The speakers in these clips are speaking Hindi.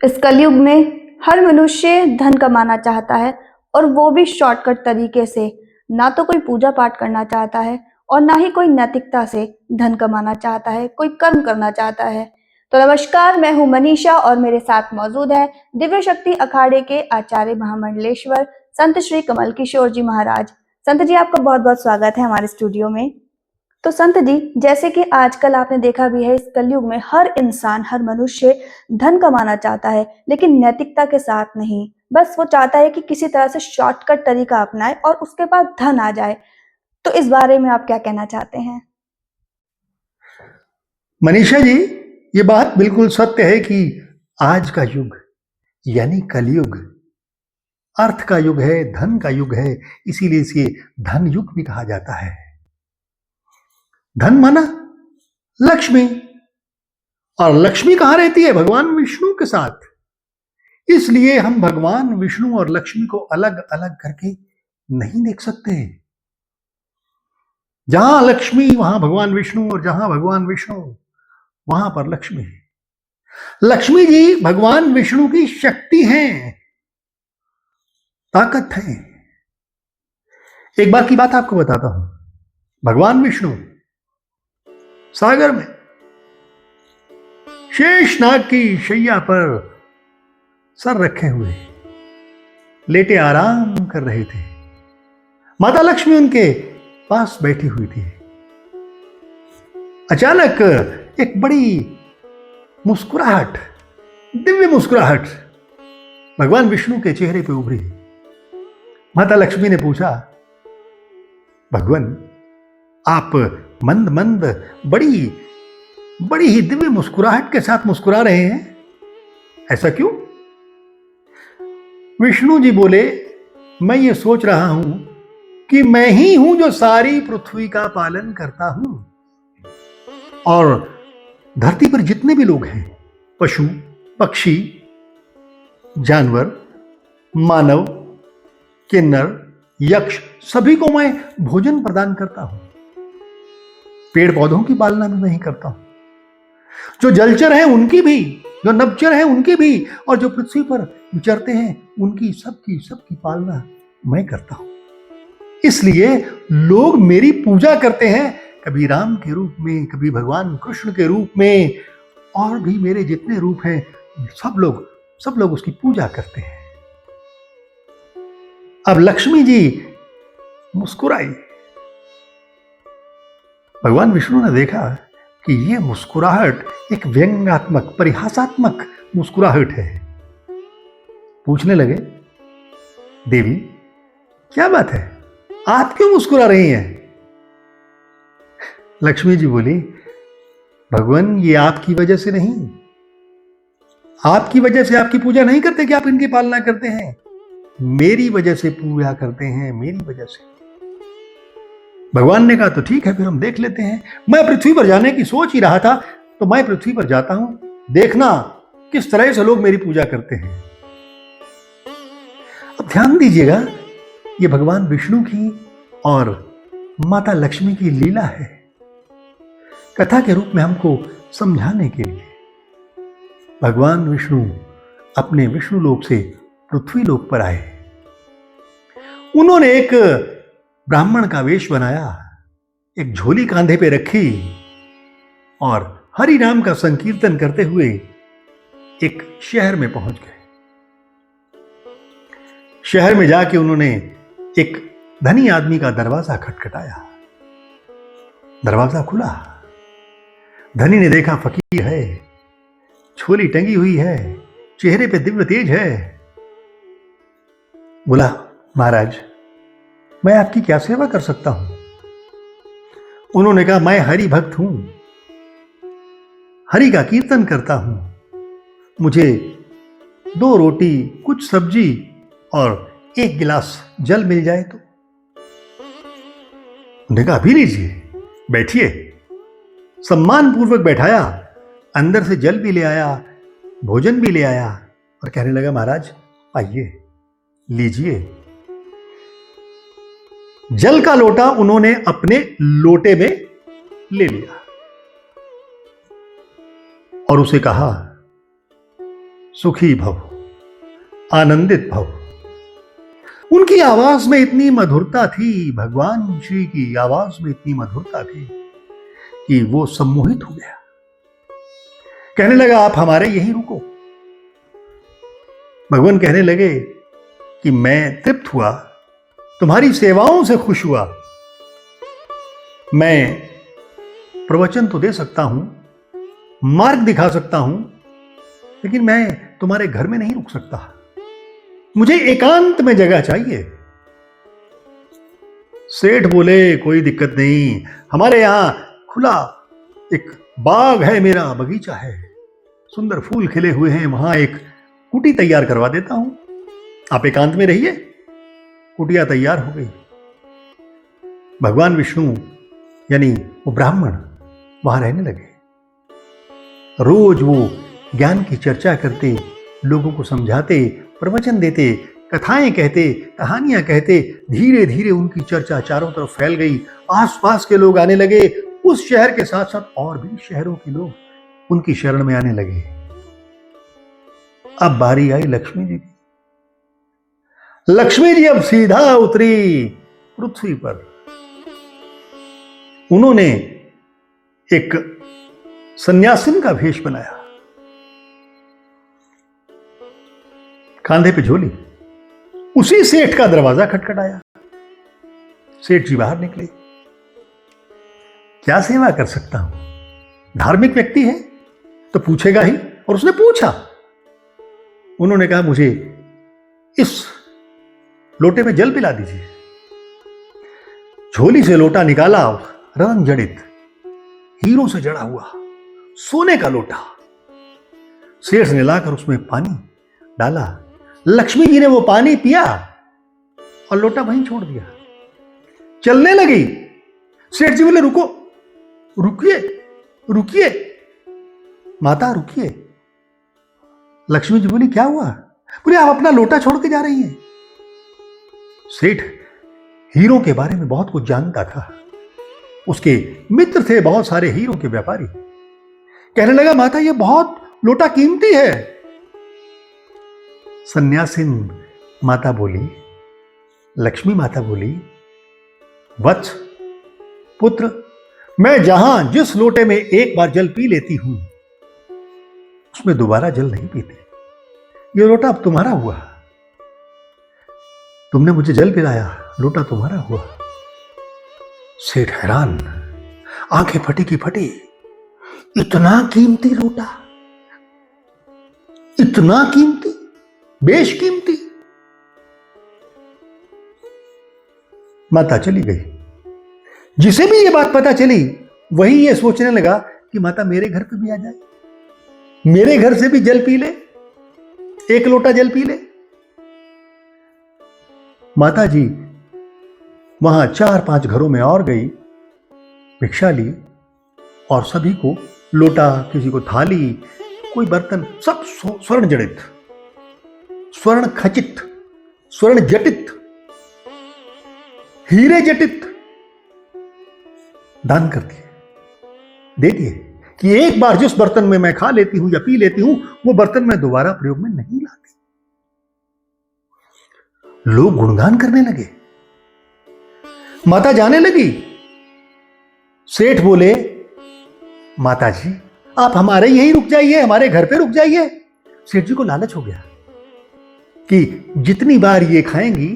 इस कलयुग में हर मनुष्य धन कमाना चाहता है और वो भी शॉर्टकट तरीके से। ना तो कोई पूजा पाठ करना चाहता है और ना ही कोई नैतिकता से धन कमाना चाहता है, कोई कर्म करना चाहता है। तो नमस्कार, मैं हूं मनीषा और मेरे साथ मौजूद है दिव्य शक्ति अखाड़े के आचार्य महामंडलेश्वर संत श्री कमल किशोर जी महाराज। संत जी, आपका बहुत बहुत स्वागत है हमारे स्टूडियो में। तो संत जी, जैसे कि आजकल आपने देखा भी है, इस कलयुग में हर इंसान, हर मनुष्य धन कमाना चाहता है, लेकिन नैतिकता के साथ नहीं। बस वो चाहता है कि किसी तरह से शॉर्टकट तरीका अपनाए और उसके पास धन आ जाए। तो इस बारे में आप क्या कहना चाहते हैं? मनीषा जी, ये बात बिल्कुल सत्य है कि आज का युग यानी कलयुग अर्थ का युग है, धन का युग है। इसीलिए इसे धन युग भी कहा जाता है। धन माना लक्ष्मी, और लक्ष्मी कहाँ रहती है? भगवान विष्णु के साथ। इसलिए हम भगवान विष्णु और लक्ष्मी को अलग अलग करके नहीं देख सकते। जहां लक्ष्मी वहां भगवान विष्णु, और जहां भगवान विष्णु वहां पर लक्ष्मी। लक्ष्मी जी भगवान विष्णु की शक्ति हैं, ताकत है। एक बार की बात आपको बताता हूं। भगवान विष्णु सागर में शेषनाग की शैया पर सर रखे हुए लेटे आराम कर रहे थे। माता लक्ष्मी उनके पास बैठी हुई थी। अचानक एक बड़ी मुस्कुराहट, दिव्य मुस्कुराहट भगवान विष्णु के चेहरे पे उभरी। माता लक्ष्मी ने पूछा, भगवान, आप मंद मंद बड़ी ही दिव्य मुस्कुराहट के साथ मुस्कुरा रहे हैं, ऐसा क्यों? विष्णु जी बोले, मैं ये सोच रहा हूं कि मैं ही हूं जो सारी पृथ्वी का पालन करता हूं, और धरती पर जितने भी लोग हैं, पशु पक्षी जानवर मानव किन्नर यक्ष, सभी को मैं भोजन प्रदान करता हूं। पेड़ पौधों की पालना भी मैं ही करता हूं, जो जलचर हैं उनकी भी, जो नभचर हैं उनकी भी, और जो पृथ्वी पर विचरते हैं उनकी सबकी पालना मैं करता हूं। इसलिए लोग मेरी पूजा करते हैं, कभी राम के रूप में, कभी भगवान कृष्ण के रूप में, और भी मेरे जितने रूप हैं सब लोग उसकी पूजा करते हैं। अब लक्ष्मी जी मुस्कुराई। भगवान विष्णु ने देखा कि यह मुस्कुराहट एक व्यंग्यात्मक, परिहासात्मक मुस्कुराहट है। पूछने लगे, देवी क्या बात है, आप क्यों मुस्कुरा रही हैं? लक्ष्मी जी बोली, भगवान, ये आपकी वजह से नहीं, आपकी वजह से आपकी पूजा नहीं करते कि आप इनकी पालना करते हैं, मेरी वजह से पूजा करते हैं, मेरी वजह से। भगवान ने कहा, तो ठीक है, फिर हम देख लेते हैं। मैं पृथ्वी पर जाने की सोच ही रहा था, तो मैं पृथ्वी पर जाता हूं, देखना किस तरह से लोग मेरी पूजा करते हैं। अब ध्यान दीजिएगा, ये भगवान विष्णु की और माता लक्ष्मी की लीला है, कथा के रूप में हमको समझाने के लिए। भगवान विष्णु अपने विष्णु लोक से पृथ्वी लोक पर आए। उन्होंने एक ब्राह्मण का वेश बनाया, एक झोली कांधे पे रखी, और हरि नाम का संकीर्तन करते हुए एक शहर में पहुंच गए। शहर में जाके उन्होंने एक धनी आदमी का दरवाजा खटखटाया। दरवाजा खुला। धनी ने देखा, फकीर है, झोली टंगी हुई है, चेहरे पे दिव्य तेज है। बोला, महाराज, मैं आपकी क्या सेवा कर सकता हूं? उन्होंने कहा, मैं हरि भक्त हूं, हरि का कीर्तन करता हूं, मुझे 2 रोटी, कुछ सब्जी और 1 गिलास जल मिल जाए तो। उन्होंने कहा, अभी लीजिए, बैठिए। सम्मान पूर्वक बैठाया, अंदर से जल भी ले आया, भोजन भी ले आया, और कहने लगा, महाराज आइए, लीजिए। जल का लोटा उन्होंने अपने लोटे में ले लिया और उसे कहा, सुखी भव, आनंदित भव। उनकी आवाज में इतनी मधुरता थी, भगवान श्री की आवाज में इतनी मधुरता थी कि वो सम्मोहित हो गया। कहने लगा, आप हमारे यहीं रुको। भगवान कहने लगे कि मैं तृप्त हुआ, तुम्हारी सेवाओं से खुश हुआ। मैं प्रवचन तो दे सकता हूं, मार्ग दिखा सकता हूं, लेकिन मैं तुम्हारे घर में नहीं रुक सकता। मुझे एकांत में जगह चाहिए। सेठ बोले, कोई दिक्कत नहीं, हमारे यहां खुला एक बाग है, मेरा बगीचा है, सुंदर फूल खिले हुए हैं, वहां एक कुटी तैयार करवा देता हूं, आप एकांत में रहिए। कुटिया तैयार हो गई। भगवान विष्णु यानी वो ब्राह्मण वहां रहने लगे। रोज वो ज्ञान की चर्चा करते, लोगों को समझाते, प्रवचन देते, कथाएं कहते, कहानियां कहते। धीरे धीरे उनकी चर्चा चारों तरफ फैल गई। आसपास के लोग आने लगे। उस शहर के साथ साथ और भी शहरों के लोग उनकी शरण में आने लगे। अब बारी आई लक्ष्मी जी की। लक्ष्मी जी अब सीधा उतरी पृथ्वी पर। उन्होंने एक सन्यासिन का वेश बनाया, कांधे पे झोली। उसी सेठ का दरवाजा खटखटाया। सेठ जी बाहर निकले। क्या सेवा कर सकता हूं? धार्मिक व्यक्ति है तो पूछेगा ही, और उसने पूछा। उन्होंने कहा, मुझे इस लोटे में जल पिला दीजिए। झोली से लोटा निकाला, रंग जड़ित, हीरों से जड़ा हुआ सोने का लोटा। सेठ ने लाकर उसमें पानी डाला। लक्ष्मी जी ने वो पानी पिया और लोटा वहीं छोड़ दिया। चलने लगी। सेठ जी बोले, रुको, रुकिए, रुकिए माता, रुकिए। लक्ष्मी जी बोली, क्या हुआ? बोले, आप अपना लोटा छोड़ के जा रही हैं। सेठ हीरों के बारे में बहुत कुछ जानता था। उसके मित्र थे बहुत सारे हीरों के व्यापारी। कहने लगा, माता, ये बहुत लोटा कीमती है। सन्यासिन माता बोली, लक्ष्मी माता बोली, वत्स, पुत्र, मैं जहां जिस लोटे में एक बार जल पी लेती हूं, उसमें दोबारा जल नहीं पीती। ये लोटा अब तुम्हारा हुआ। तुमने मुझे जल पिलाया, लोटा तुम्हारा हुआ। सेठ हैरान, आंखें फटी की फटी। इतना कीमती लोटा, इतना कीमती, बेशकीमती। माता चली गई। जिसे भी ये बात पता चली, वही ये सोचने लगा कि माता मेरे घर पे भी आ जाए, मेरे घर से भी जल पी ले, एक लोटा जल पी ले। माता जी वहां 4-5 घरों में और गई, भिक्षा ली, और सभी को लोटा, किसी को थाली, कोई बर्तन, सब स्वर्ण जड़ित, स्वर्ण खचित, स्वर्ण जटित, हीरे जटित दान कर दिए, दे दिए कि एक बार जिस बर्तन में मैं खा लेती हूं या पी लेती हूं, वो बर्तन मैं दोबारा प्रयोग में नहीं लाती। लोग गुणगान करने लगे। माता जाने लगी। सेठ बोले, माता जी, आप हमारे यहीं रुक जाइए, हमारे घर पे रुक जाइए। सेठ जी को लालच हो गया कि जितनी बार ये खाएंगी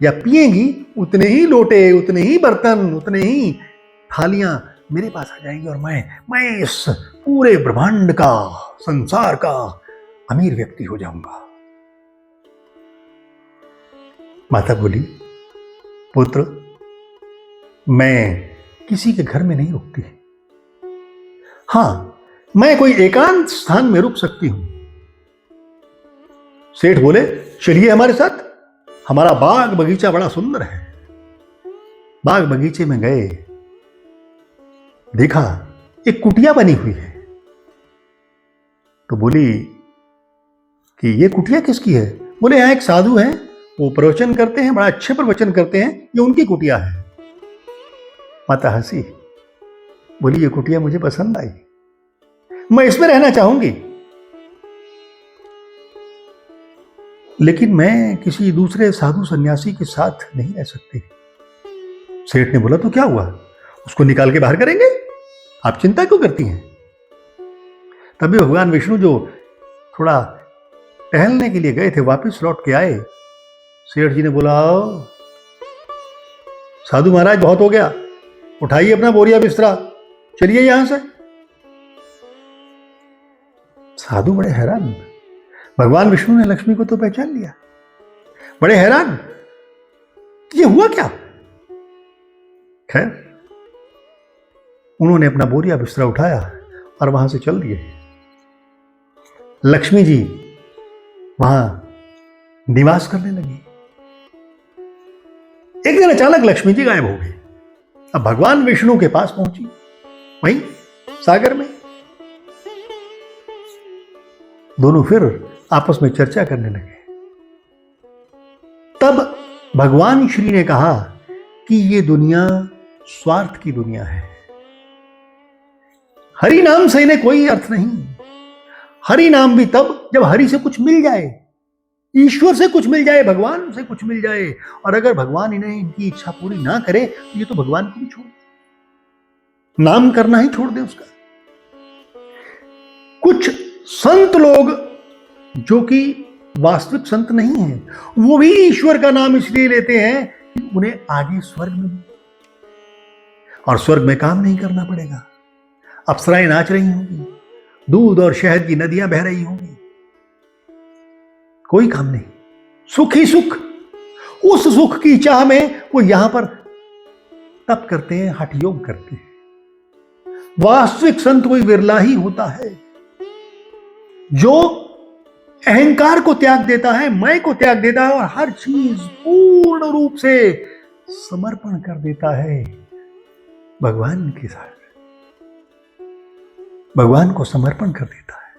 या पिएंगी, उतने ही लोटे, उतने ही बर्तन, उतने ही थालियां मेरे पास आ जाएंगी, और मैं इस पूरे ब्रह्मांड का, संसार का अमीर व्यक्ति हो जाऊंगा। माता बोली, पुत्र, मैं किसी के घर में नहीं रुकती। हां, मैं कोई एकांत स्थान में रुक सकती हूं। सेठ बोले, चलिए हमारे साथ, हमारा बाग बगीचा बड़ा सुंदर है। बाग बगीचे में गए, देखा एक कुटिया बनी हुई है। तो बोली कि ये कुटिया किसकी है? बोले, यहां एक साधु हैं, वो प्रवचन करते हैं, बड़ा अच्छे प्रवचन करते हैं, ये उनकी कुटिया है। माता हंसी, बोली, ये कुटिया मुझे पसंद आई, मैं इसमें रहना चाहूंगी। लेकिन मैं किसी दूसरे साधु सन्यासी के साथ नहीं रह सकती। सेठ ने बोला, तो क्या हुआ, उसको निकाल के बाहर करेंगे, आप चिंता क्यों करती हैं। तभी भगवान विष्णु जो थोड़ा टहलने के लिए गए थे वापस लौट के आए। सेठ जी ने बोला, आओ साधु महाराज, बहुत हो गया, उठाइए अपना बोरिया बिस्तरा, चलिए यहां से। साधु बड़े हैरान, भगवान विष्णु ने लक्ष्मी को तो पहचान लिया, बड़े हैरान कि ये हुआ क्या। खैर, उन्होंने अपना बोरिया बिस्तरा उठाया और वहां से चल दिए। लक्ष्मी जी वहां निवास करने लगी। एक दिन अचानक लक्ष्मी जी गायब हो गई। अब भगवान विष्णु के पास पहुंची, वहीं सागर में। दोनों फिर आपस में चर्चा करने लगे। तब भगवान श्री ने कहा कि ये दुनिया स्वार्थ की दुनिया है, हरि नाम से इन्हें कोई अर्थ नहीं। हरि नाम भी तब जब हरि से कुछ मिल जाए, ईश्वर से कुछ मिल जाए, भगवान से कुछ मिल जाए। और अगर भगवान इन्हें इनकी इच्छा पूरी ना करे तो ये तो भगवान को भी छोड़, नाम करना ही छोड़ दे उसका। कुछ संत लोग जो कि वास्तविक संत नहीं हैं, वो भी ईश्वर का नाम इसलिए लेते हैं कि उन्हें आगे स्वर्ग मिले, और स्वर्ग में काम नहीं करना पड़ेगा। अप्सराएं नाच रही होंगी, दूध और शहद की नदियां बह रही होंगी, कोई काम नहीं, सुख ही सुख। उस सुख की चाह में वो यहां पर तप करते हैं, हठ योग करते हैं। वास्तविक संत कोई विरला ही होता है जो अहंकार को त्याग देता है, मैं को त्याग देता है और हर चीज पूर्ण रूप से समर्पण कर देता है भगवान के साथ। भगवान को समर्पण कर देता है,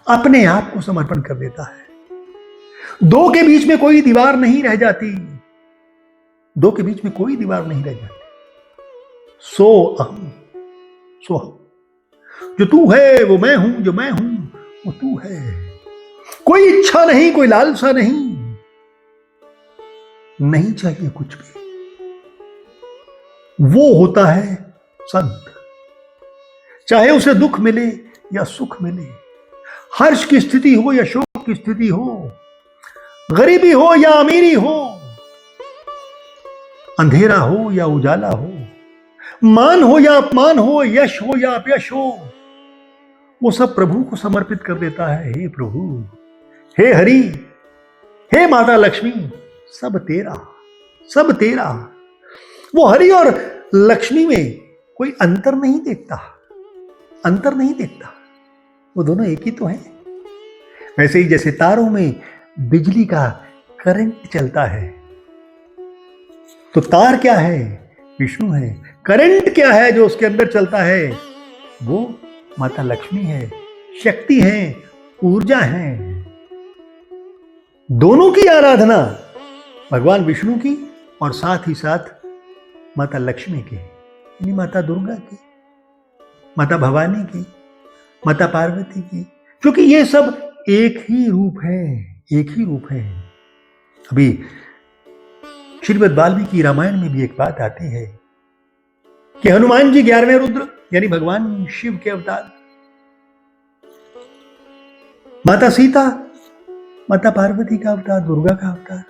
अपने आप को समर्पण कर देता है। दो के बीच में कोई दीवार नहीं रह जाती, दो के बीच में कोई दीवार नहीं रह जाती। सो अहम सो हम, जो तू है वो मैं हूं, जो मैं हूं वो तू है। कोई इच्छा नहीं, कोई लालसा नहीं, नहीं चाहिए कुछ भी। वो होता है संत, चाहे उसे दुख मिले या सुख मिले, हर्ष की स्थिति हो या शोक की स्थिति हो, गरीबी हो या अमीरी हो, अंधेरा हो या उजाला हो, मान हो या अपमान हो, यश हो या अपयश हो, वो सब प्रभु को समर्पित कर देता है। हे प्रभु, हे हरि, हे माता लक्ष्मी, सब तेरा, सब तेरा। वो हरि और लक्ष्मी में कोई अंतर नहीं देखता, अंतर नहीं देखता, वो दोनों एक ही तो हैं। वैसे ही जैसे तारों में बिजली का करंट चलता है, तो तार क्या है, विष्णु है। करंट क्या है जो उसके अंदर चलता है, वो माता लक्ष्मी है, शक्ति है, ऊर्जा है। दोनों की आराधना, भगवान विष्णु की और साथ ही साथ माता लक्ष्मी की, यानी माता दुर्गा की, माता भवानी की, माता पार्वती की, क्योंकि ये सब एक ही रूप है, एक ही रूप है। अभी श्रीमद् वाल्मीकि रामायण में भी एक बात आती है कि हनुमान जी 11वें रुद्र यानी भगवान शिव के अवतार, माता सीता माता पार्वती का अवतार, दुर्गा का अवतार,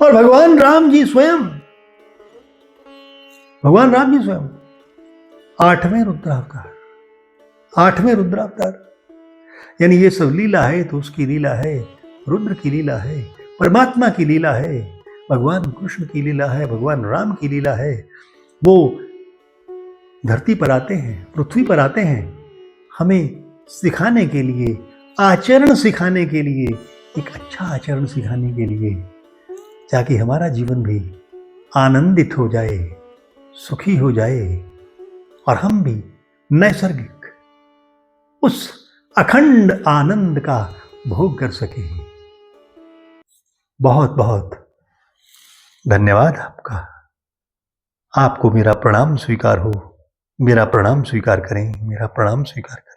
और भगवान राम जी स्वयं, भगवान राम जी स्वयं 8वें रुद्रावतार, 8वें रुद्रावतार। यानी ये सब लीला है तो उसकी लीला है, रुद्र की लीला है, परमात्मा की लीला है, भगवान कृष्ण की लीला है, भगवान राम की लीला है। वो धरती पर आते हैं, पृथ्वी पर आते हैं, हमें सिखाने के लिए, आचरण सिखाने के लिए, एक अच्छा आचरण सिखाने के लिए, ताकि हमारा जीवन भी आनंदित हो जाए, सुखी हो जाए और हम भी नैसर्गिक उस अखंड आनंद का भोग कर सके। बहुत बहुत धन्यवाद आपका। आपको मेरा प्रणाम स्वीकार हो, मेरा प्रणाम स्वीकार करें, मेरा प्रणाम स्वीकार करें।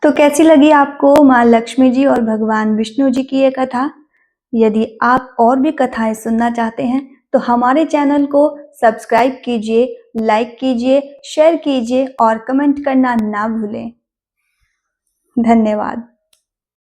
तो कैसी लगी आपको माँ लक्ष्मी जी और भगवान विष्णु जी की ये कथा? यदि आप और भी कथाएं सुनना चाहते हैं तो हमारे चैनल को सब्सक्राइब कीजिए, लाइक कीजिए, शेयर कीजिए और कमेंट करना ना भूलें। धन्यवाद।